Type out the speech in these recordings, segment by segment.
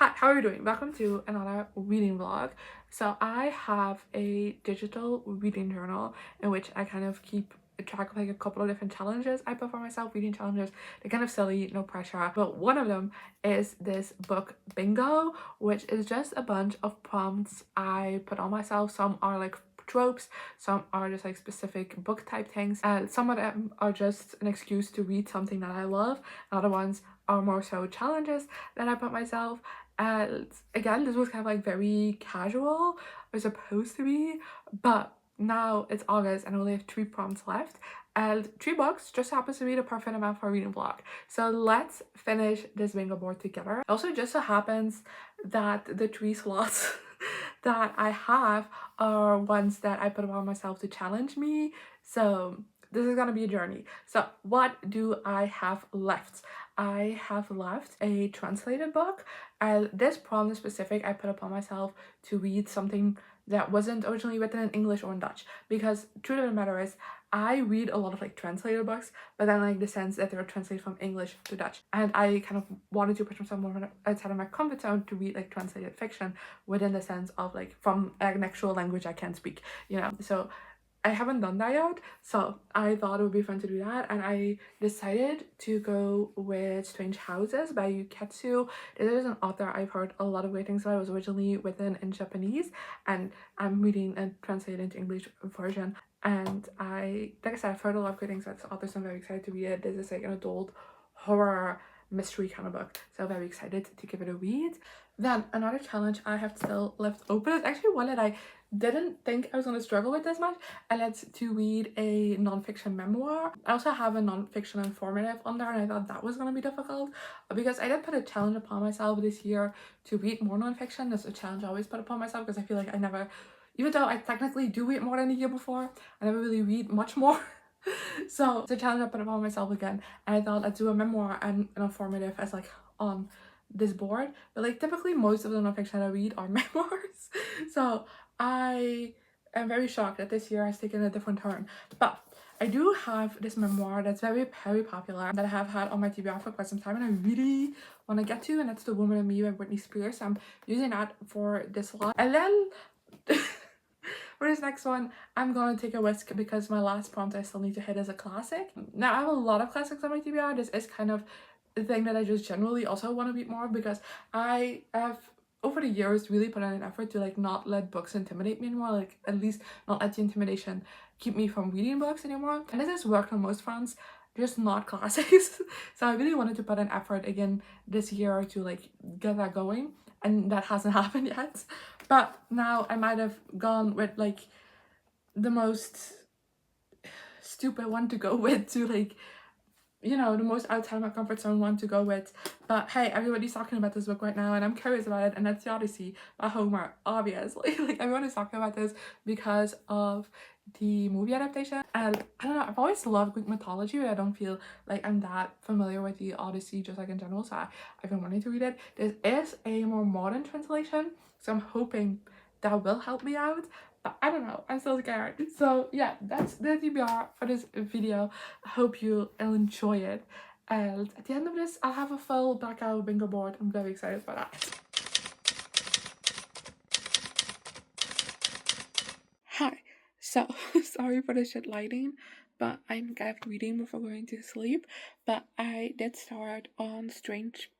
Hi, how are you doing? Welcome to another reading vlog. So I have a digital reading journal in which I kind of keep track of like a couple of different challenges I put for myself, reading challenges. They're kind of silly, no pressure. But one of them is this book bingo, which is just a bunch of prompts I put on myself. Some are like tropes, some are just like specific book type things, and some of them are just an excuse to read something that I love. Other ones are more so challenges that I put myself. And again, this was kind of like very casual, or supposed to be, but now it's August and I only have 3 prompts left, and 3 books just happens to be the perfect amount for a reading vlog. So let's finish this bingo board together. Also, just so happens that the 3 slots that I have are ones that I put upon myself to challenge me. So this is gonna be a journey. So what do I have left? I have left a translated book, and this prompt is specific. I put upon myself to read something that wasn't originally written in English or in Dutch, because truth of the matter is I read a lot of like translated books, but then like the sense that they're translated from English to Dutch, and I kind of wanted to push myself more outside of my comfort zone to read like translated fiction within the sense of like from an actual language I can speak, you know. So I haven't done that yet, so I thought it would be fun to do that, and I decided to go with Strange Houses by Uketsu. This is an author I've heard a lot of great things about. It was originally written in Japanese, and I'm reading a translated into English version. And like I said, I've heard a lot of great things about this author, so I'm very excited to read it. This is like an adult horror mystery kind of book, so very excited to give it a read. Then another challenge I have still left open is actually one that I didn't think I was going to struggle with this much, and it's to read a non-fiction memoir. I also have a non-fiction informative on there, and I thought that was going to be difficult because I did put a challenge upon myself this year to read more non-fiction. That's a challenge I always put upon myself because I feel like I never, even though I technically do read more than the year before, I never really read much more. So it's a challenge I put upon myself again, and I thought I'd do a memoir and an informative as like on this board. But like typically most of the nonfiction I read are memoirs, so I am very shocked that this year has taken a different turn. But I do have this memoir that's very popular that I have had on my TBR for quite some time, and I really want to get to, and that's The Woman in Me by Britney Spears. So I'm using that for this lot, and then for this next one, I'm gonna take a risk because my last prompt I still need to hit is a classic. Now I have a lot of classics on my TBR. This is kind of the thing that I just generally also want to read more, because I have over the years really put in an effort to like not let books intimidate me anymore, like at least not let the intimidation keep me from reading books anymore. And this has worked on most fronts, just not classics. So I really wanted to put an effort again this year to like get that going, and that hasn't happened yet. But now I might have gone with like the most stupid one to go with, to like, you know, the most outside of my comfort zone one to go with. But hey, everybody's talking about this book right now and I'm curious about it, and that's The Odyssey by Homer, obviously. Like everyone is talking about this because of the movie adaptation, and I don't know, I've always loved Greek mythology, but I don't feel like I'm that familiar with the Odyssey just like in general, so I've been wanting to read it. This is a more modern translation, so I'm hoping that will help me out, but I don't know, I'm still scared. So yeah, that's the TBR for this video. I hope you'll enjoy it, and at the end of this I'll have a full blackout bingo board. I'm very excited for that. Hi, so sorry for the shit lighting, but I'm kind of reading before going to sleep. But I did start on Strange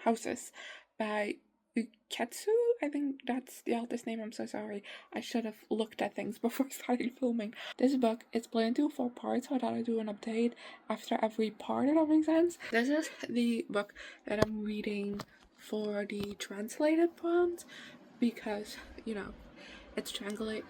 Houses by Uketsu. I think that's the author's name. I'm so sorry. I should have looked at things before starting filming. This book is split into 4 parts, so I thought I'd do an update after every part, if that makes sense. This is the book that I'm reading for the translated prompt because, you know, it's translated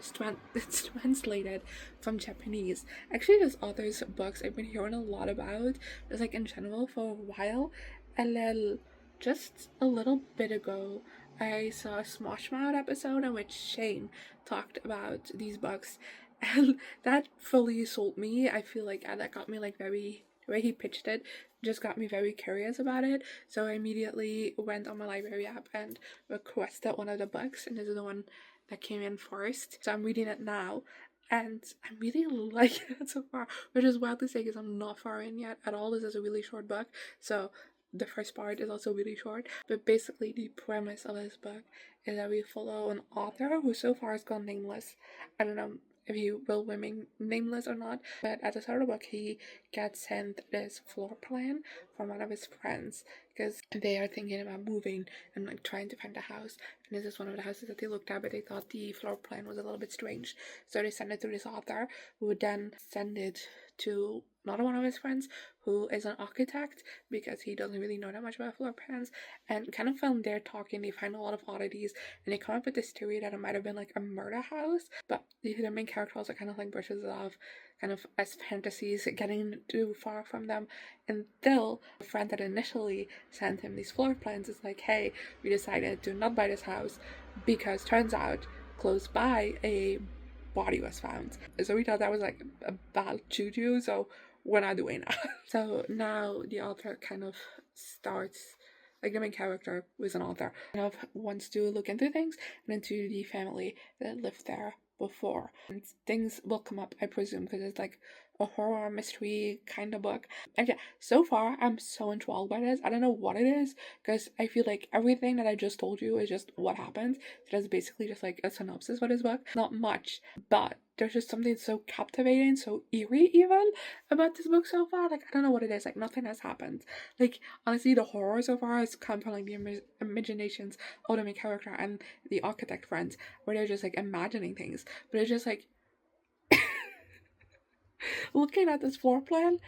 from Japanese. Actually, this author's books I've been hearing a lot about, just like in general for a while. And then just a little bit ago, I saw a Smosh Mouth episode in which Shane talked about these books, and that fully sold me. I feel like that got me like very, the way he pitched it just got me very curious about it. So I immediately went on my library app and requested one of the books, and this is the one that came in first. So I'm reading it now, and I'm really liking it so far, which is wild to say because I'm not far in yet at all. This is a really short book, so the first part is also really short. But basically, the premise of this book is that we follow an author who so far has gone nameless. I don't know if he will remain nameless or not, but at the start of the book, he gets sent this floor plan from one of his friends because they are thinking about moving and like trying to find a house. And this is one of the houses that they looked at, but they thought the floor plan was a little bit strange. So they sent it to this author, who would then send it to another one of his friends who is an architect, because he doesn't really know that much about floor plans. And kind of from there talking, they find a lot of oddities, and they come up with this theory that it might have been like a murder house. But the main character also kind of like brushes it off kind of as fantasies getting too far from them, until the friend that initially sent him these floor plans is like, hey, we decided to not buy this house because turns out close by a body was found. So we thought that was like a bad juju, so we're not doing that. So now the author kind of starts, like the main character was an author, kind of wants to look into things and into the family that lived there before. And things will come up, I presume, because it's like a horror mystery kind of book. And yeah, so far I'm so enthralled by this. I don't know what it is, because I feel like everything that I just told you is just what happened. So that's basically just like a synopsis for this book. Not much, but there's just something so captivating, so eerie even about this book so far. Like, I don't know what it is. Like, nothing has happened. Like, honestly, the horror so far has come from like the imaginations of the main character and the architect friends, where they're just like imagining things. But it's just like looking at this floor plan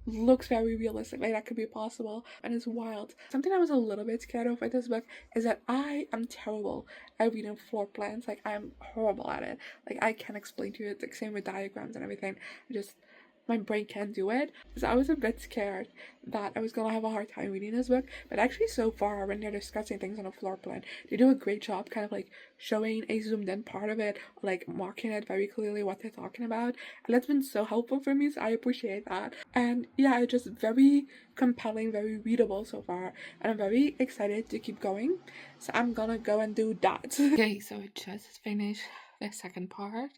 looks very realistic, like that could be possible, and it's wild. Something I was a little bit scared of with this book is that I am terrible at reading floor plans. Like, I'm horrible at it. Like, I can't explain to you. It's like same with diagrams and everything. My brain can't do it. So I was a bit scared that I was gonna have a hard time reading this book, but actually so far when they're discussing things on a floor plan, they do a great job kind of like showing a zoomed in part of it, like marking it very clearly what they're talking about, and that's been so helpful for me, so I appreciate that. And yeah, it's just very compelling, very readable so far, and I'm very excited to keep going, so I'm gonna go and do that. Okay, so I just finished the second part.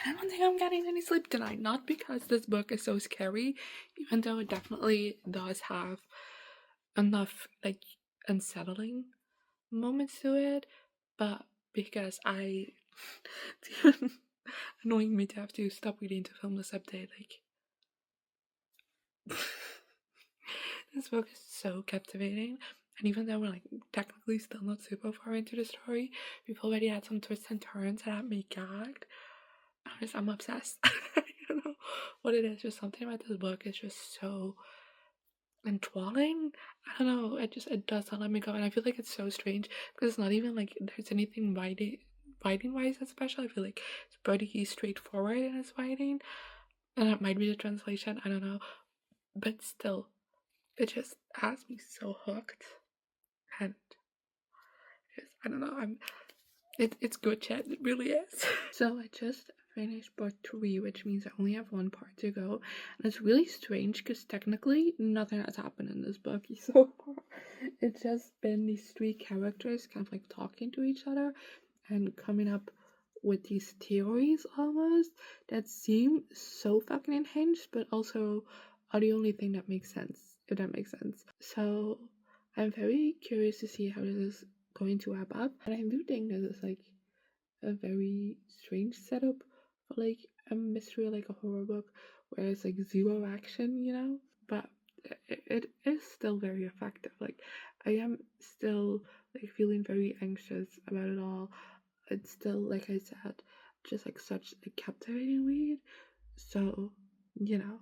I don't think I'm getting any sleep tonight. Not because this book is so scary, even though it definitely does have enough like unsettling moments to it, but because it's even annoying me to have to stop reading to film this update. Like, this book is so captivating. And even though we're like technically still not super far into the story, we've already had some twists and turns that have me gagged. I'm obsessed. I don't know what it is. Just something about this book is just so enthralling. I don't know. It does not let me go, and I feel like it's so strange because it's not even like there's anything writing wise that's special. I feel like it's pretty straightforward in its writing, and it might be the translation. I don't know, but still, it just has me so hooked, and I don't know. It's good shit. It really is. So I just finished part 3, which means I only have one part to go. And it's really strange because technically nothing has happened in this book so far. It's just been these 3 characters kind of like talking to each other and coming up with these theories almost that seem so fucking unhinged, but also are the only thing that makes sense, if that makes sense. So I'm very curious to see how this is going to wrap up. And I do think this is like a very strange setup for like a mystery or like a horror book where it's like zero action, you know? But it is still very effective. Like, I am still like feeling very anxious about it all. It's still, like I said, just like such a captivating read. So, you know,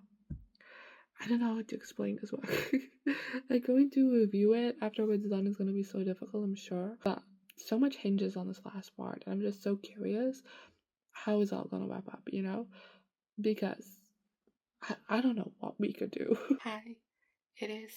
I don't know how to explain this book. Like, going to review it after it's done is gonna be so difficult, I'm sure. But so much hinges on this last part, and I'm just so curious how is all gonna wrap up, you know? Because I don't know what we could do. Hi, it is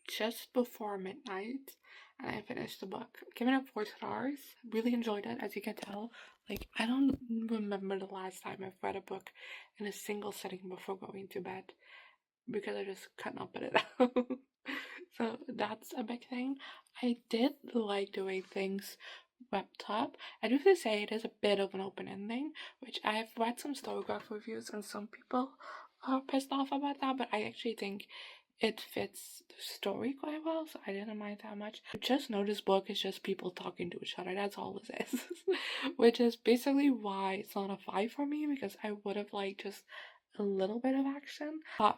just before midnight, and I finished the book. I'm giving it 4 stars. Really enjoyed it, as you can tell. Like, I don't remember the last time I've read a book in a single sitting before going to bed, because I just could not put it out. So that's a big thing. I did like the way things wrapped up. I do have to say it is a bit of an open ending, which I've read some Storygraph reviews and some people are pissed off about that, but I actually think it fits the story quite well, so I didn't mind that much. Just know this book is just people talking to each other. That's all it is. Which is basically why it's not a 5 for me, because I would have liked just a little bit of action. But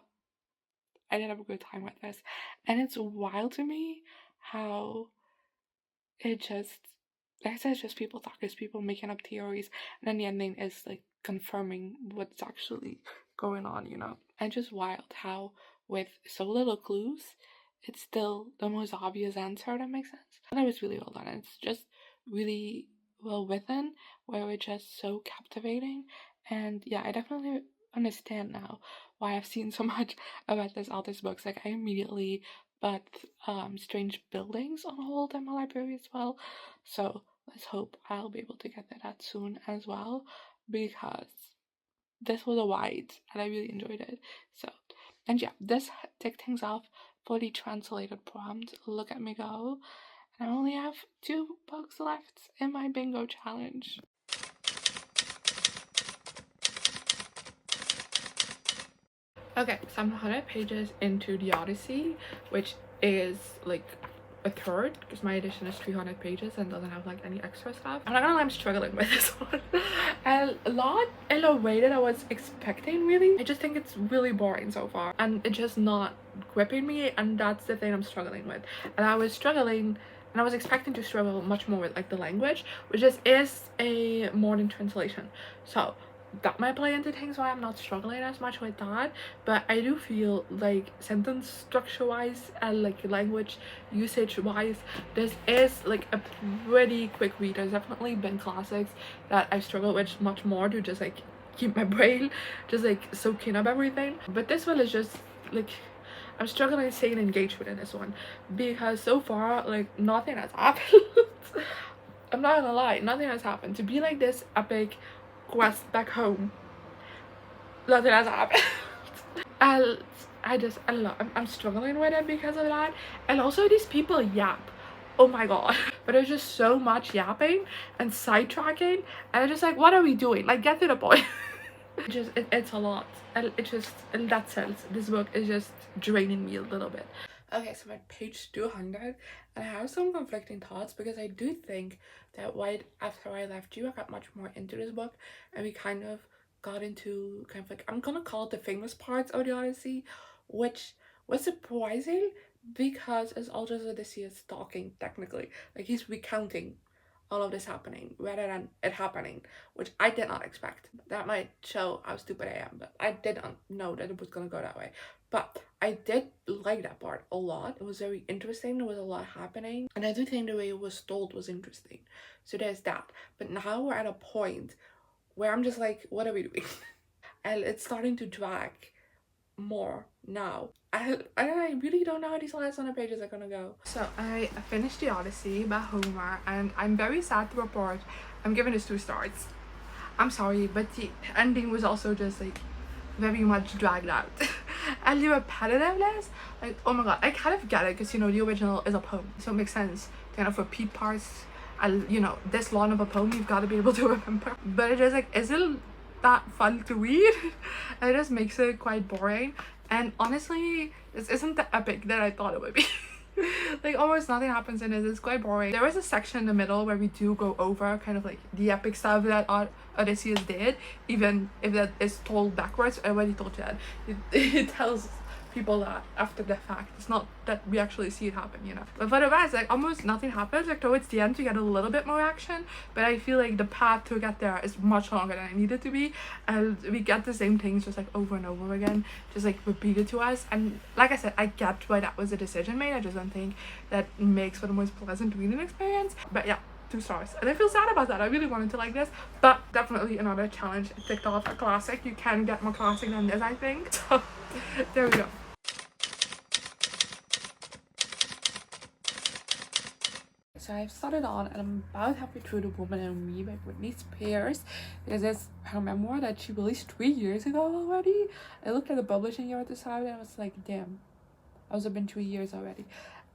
I did have a good time with this. And it's wild to me how it just, like I said, it's just people talking, it's people making up theories, and then the ending is like confirming what's actually going on, you know? And just wild how, with so little clues, it's still the most obvious answer, that makes sense. And it was really well done. And it's just really well written, where it's just so captivating. And yeah, I definitely understand now why I've seen so much about this author's books. Like, I immediately put Strange Buildings on hold in my library as well. So let's hope I'll be able to get that out soon as well, because this was a wide and I really enjoyed it. So, and yeah, this ticked things off for the translated prompt. Look at me go. And I only have 2 books left in my bingo challenge. Okay, so I'm 100 pages into the Odyssey, which is like a third, because my edition is 300 pages and doesn't have like any extra stuff. I'm not gonna lie, I'm struggling with this one. And a lot in a way that I was expecting, really. I just think it's really boring so far, and it's just not gripping me, and that's the thing I'm struggling with. And I was struggling, and I was expecting to struggle much more with like the language, which just is a modern translation. So that might play into things why I'm not struggling as much with that, but I do feel like sentence structure wise and like language usage wise, this is like a pretty quick read. There's definitely been classics that I've struggled with much more to just like keep my brain just like soaking up everything, but this one is just like I'm struggling staying engaged within this one, because so far like nothing has happened. I'm not gonna lie, nothing has happened. To be like this epic quest back home, nothing has happened. And I don't know, I'm struggling with it because of that. And also these people yap, oh my god. But there's just so much yapping and sidetracking, and I'm just like, what are we doing? Like, get to the point. It's a lot, and it just, in that sense, this book is just draining me a little bit. Okay, so I'm at page 200, and I have some conflicting thoughts, because I do think that right after I left you, I got much more into this book, and we kind of got into kind of like, I'm gonna call it the famous parts of the Odyssey, which was surprising, because it's all just Odysseus talking, technically. Like, he's recounting all of this happening rather than it happening, which I did not expect. That might show how stupid I am, but I did not know that it was gonna go that way. But I did like that part a lot. It was very interesting. There was a lot happening, and I do think the way it was told was interesting. So there's that. But now we're at a point where I'm just like, what are we doing? And it's starting to drag more now. I really don't know how these last 100 pages are gonna go. So I finished the Odyssey by Homer, and I'm very sad to report I'm giving this 2 stars. I'm sorry, but the ending was also just like very much dragged out. And the repetitiveness, like, oh my god, I kind of get it, because you know the original is a poem, so it makes sense kind of repeat parts, and you know, this long of a poem you've got to be able to remember. But it just like isn't that fun to read. And it just makes it quite boring, and honestly this isn't the epic that I thought it would be. Like, almost nothing happens in it. It's quite boring. There is a section in the middle where we do go over kind of like the epic stuff that Odysseus did, even if that is told backwards. I already told you that it tells people that after the fact. It's not that we actually see it happen, you know. But for the rest, like, almost nothing happens. Like, towards the end you get a little bit more action, but I feel like the path to get there is much longer than it needed to be, and we get the same things just like over and over again, just like repeated to us. And like I said, I get why that was a decision made. I just don't think that makes for the most pleasant reading experience. But yeah, 2 stars, and I feel sad about that. I really wanted to like this, but definitely another challenge ticked off. A classic. You can get more classic than this, I think. So there we go. So I've started on, and I'm about halfway through The Woman in Me by Britney Spears. Because it's her memoir that she released 3 years ago already. I looked at the publishing year at the time, and I was like, damn, I was been 3 years already.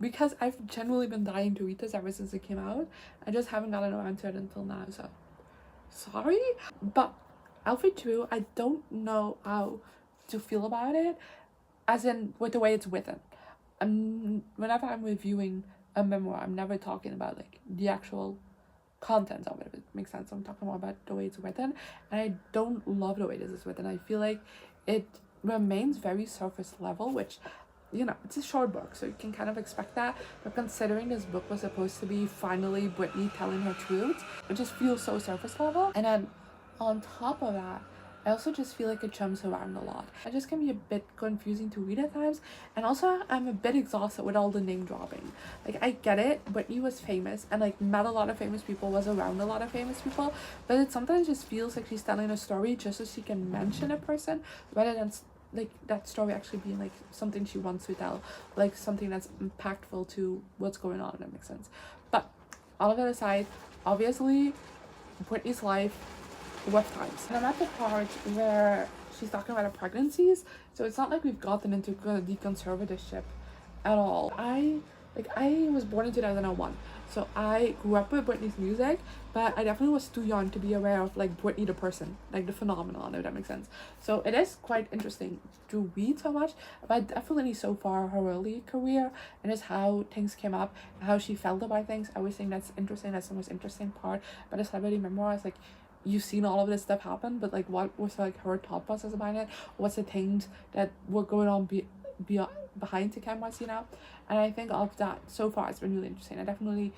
Because I've genuinely been dying to read this ever since it came out. I just haven't gotten around to it until now, so sorry. But halfway through, I don't know how to feel about it. as in with the way it's written. Whenever I'm reviewing a memoir, I'm never talking about like the actual content of it, if it makes sense. I'm talking more about the way it's written, and I don't love the way this is written. I feel like it remains very surface level, which, you know, it's a short book, so you can kind of expect that. But considering this book was supposed to be finally Britney telling her truth, it just feels so surface level. And then on top of that, I also just feel like it jumps around a lot. It just can be a bit confusing to read at times. And also, I'm a bit exhausted with all the name dropping. Like, I get it, Britney was famous and like met a lot of famous people, was around a lot of famous people, but it sometimes just feels like she's telling a story just so she can mention a person rather than like that story actually being like something she wants to tell, like something that's impactful to what's going on, if that makes sense. But all of that aside, obviously Britney's life, rough times. And I'm at the part where she's talking about her pregnancies, so it's not like we've gotten into the conservatorship at all. I was born in 2001, so I grew up with Britney's music, but I definitely was too young to be aware of like Britney the person, like the phenomenon, if that makes sense. So it is quite interesting to read so much, but definitely so far her early career and just how things came up, how she felt about things. I always think that's interesting. That's the most interesting part about a celebrity memoir, is like you've seen all of this stuff happen, but like what was like her thought process about it, what's the things that were going on behind the cameras, you know. And I think all of that so far has been really interesting. I definitely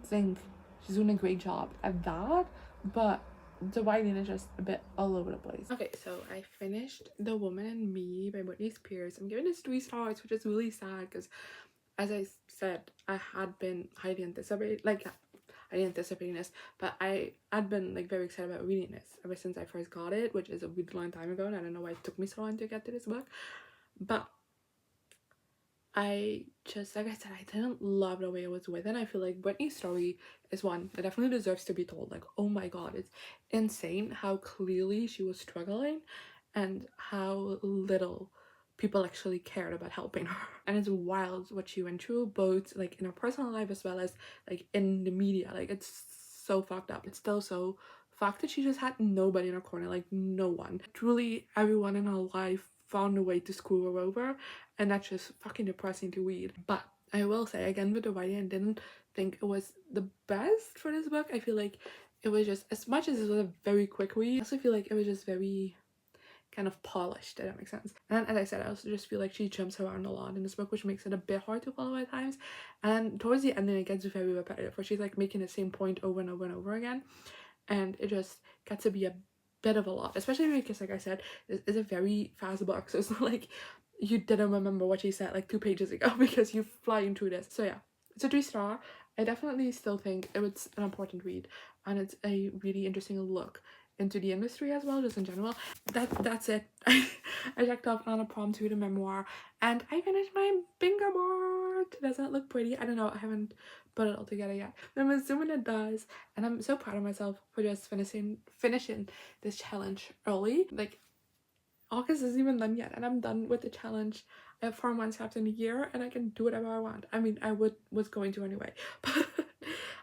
think she's doing a great job at that, but the writing is just a bit all over the place. Okay, so I finished The Woman in Me by Britney Spears. I'm giving this 3 stars, which is really sad because, as I said, I had been highly anticipating this, but I had been like very excited about reading this ever since I first got it, which is a really long time ago, and I don't know why it took me so long to get to this book. But I just, like I said, I didn't love the way it was written. I feel like Britney's story is one that definitely deserves to be told. Like, oh my god, it's insane how clearly she was struggling and how little people actually cared about helping her. And it's wild what she went through, both like in her personal life as well as like in the media. Like, it's so fucked up. It's still so fucked that she just had nobody in her corner, like no one. Truly, everyone in her life found a way to screw her over, and that's just fucking depressing to read. But I will say again, with the writing, I didn't think it was the best for this book. I feel like it was just, as much as it was a very quick read, I also feel like it was just very kind of polished, if that makes sense. And as I said, I also just feel like she jumps around a lot in this book, which makes it a bit hard to follow at times. And towards the ending, it gets very repetitive, where she's like making the same point over and over and over again, and it just gets to be a bit of a lot, especially because, like I said, this is a very fast book, so it's not like you didn't remember what she said like 2 pages ago because you're flying through this. So yeah, it's a 3 star. I definitely still think it was an important read, and it's a really interesting look into the industry as well, just in general. That's it. I checked off on a prompt to read a memoir, and I finished my bingo board. Does that look pretty? I don't know, I haven't put it all together yet, but I'm assuming it does, and I'm so proud of myself for just finishing this challenge early. Like, August isn't even done yet, and I'm done with the challenge. I have 4 months left in the year, and I can do whatever I want. I mean, I was going to anyway, but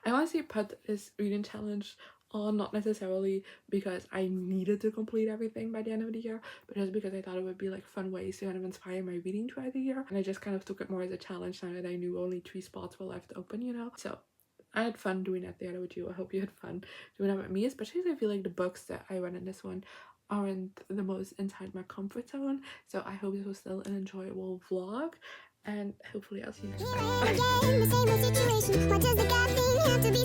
I honestly put this reading challenge on not necessarily because I needed to complete everything by the end of the year, but just because I thought it would be like fun ways to kind of inspire my reading throughout the year. And I just kind of took it more as a challenge now that I knew only 3 spots were left open, you know. So I had fun doing that together with you. I hope you had fun doing that with me, especially as I feel like the books that I read in this one aren't the most inside my comfort zone. So I hope this was still an enjoyable vlog, and hopefully I'll see you next time. Bye.